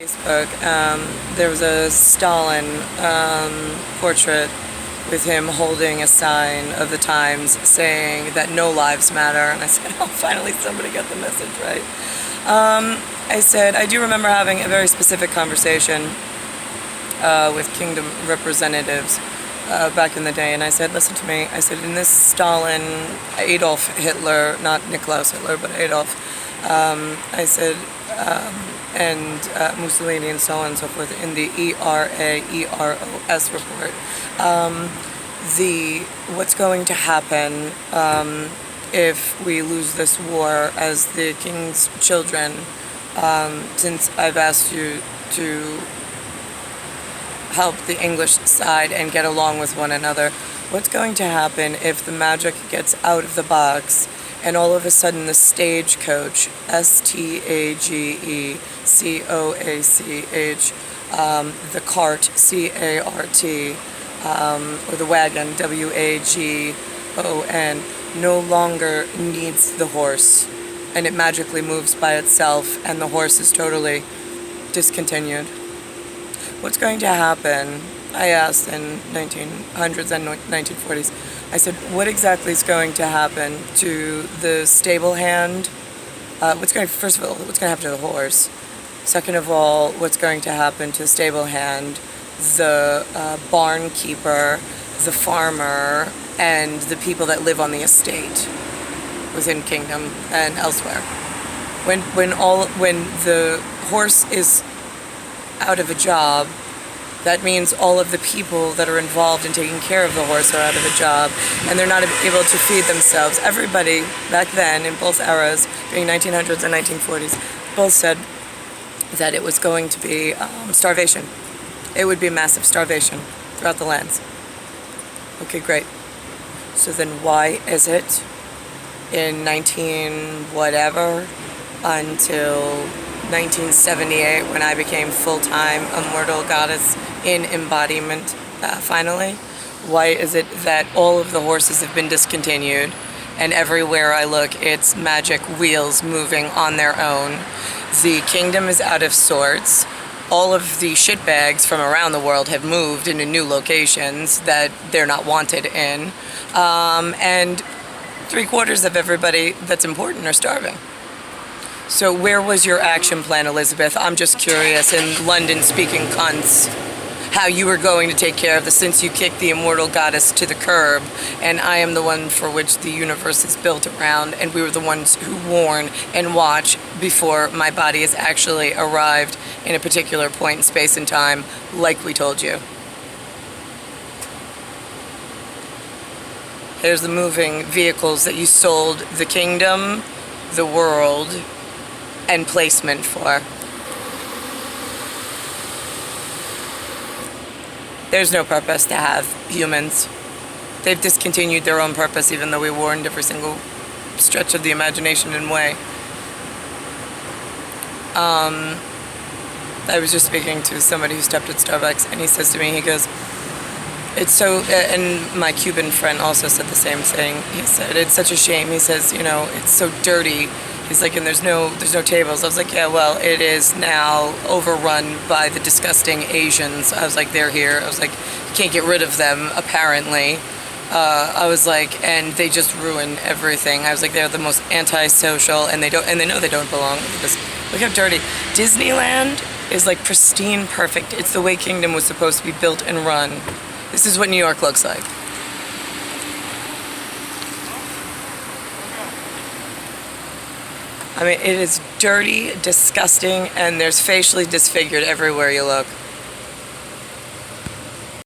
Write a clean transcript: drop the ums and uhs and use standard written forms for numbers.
Facebook, there was a Stalin portrait with him holding a sign of the Times saying that no lives matter, and I said, oh, finally somebody got the message right. I said, I do remember having a very specific conversation with kingdom representatives back in the day, and I said, listen to me, I said, in this Stalin, Adolf Hitler, not Niklaus Hitler, but Adolf, I said, and Mussolini and so on and so forth, in the ERA-EROS report, what's going to happen if we lose this war as the king's children, since I've asked you to help the English side and get along with one another, what's going to happen if the magic gets out of the box and all of a sudden the stagecoach, S-T-A-G-E-C-O-A-C-H, the cart, C-A-R-T, or the wagon, W-A-G-O-N, no longer needs the horse, and it magically moves by itself, and the horse is totally discontinued. What's going to happen? I asked in 1900s and 1940s. I said, what exactly is going to happen to the stable hand? First of all, what's going to happen to the horse? Second of all, what's going to happen to the stable hand, the barn keeper, the farmer, and the people that live on the estate within kingdom and elsewhere? When the horse is out of a job, that means all of the people that are involved in taking care of the horse are out of a job, and they're not able to feed themselves. Everybody back then, in both eras, being 1900s and 1940s, both said that it was going to be starvation. It would be massive starvation throughout the lands. Okay, great. So then why is it in 19-whatever until 1978, when I became full-time immortal goddess in embodiment, finally, why is it that all of the horses have been discontinued, and everywhere I look, it's magic wheels moving on their own? The kingdom is out of sorts. All of the shitbags from around the world have moved into new locations that they're not wanted in, and 3/4 of everybody that's important are starving. So where was your action plan, Elizabeth? I'm just curious, in London-speaking cunts, how you were going to take care of this, since you kicked the immortal goddess to the curb, and I am the one for which the universe is built around, and we were the ones who warn and watch before my body has actually arrived in a particular point in space and time, like we told you. Here's the moving vehicles that you sold the kingdom, the world, and placement for. There's no purpose to have humans. They've discontinued their own purpose, even though we warned every single stretch of the imagination and way. I was just speaking to somebody who stopped at Starbucks, and he says to me, he goes, it's so, and my Cuban friend also said the same thing. He said, it's such a shame. He says, you know, it's so dirty. He's like, and there's no tables. I was like, yeah, well, it is now overrun by the disgusting Asians. I was like, they're here. I was like, you can't get rid of them, apparently. I was like, and they just ruin everything. I was like, they're the most antisocial, and they know they don't belong. Because look how dirty. Disneyland is like pristine, perfect. It's the way Kingdom was supposed to be built and run. This is what New York looks like. I mean, it is dirty, disgusting, and there's facially disfigured everywhere you look.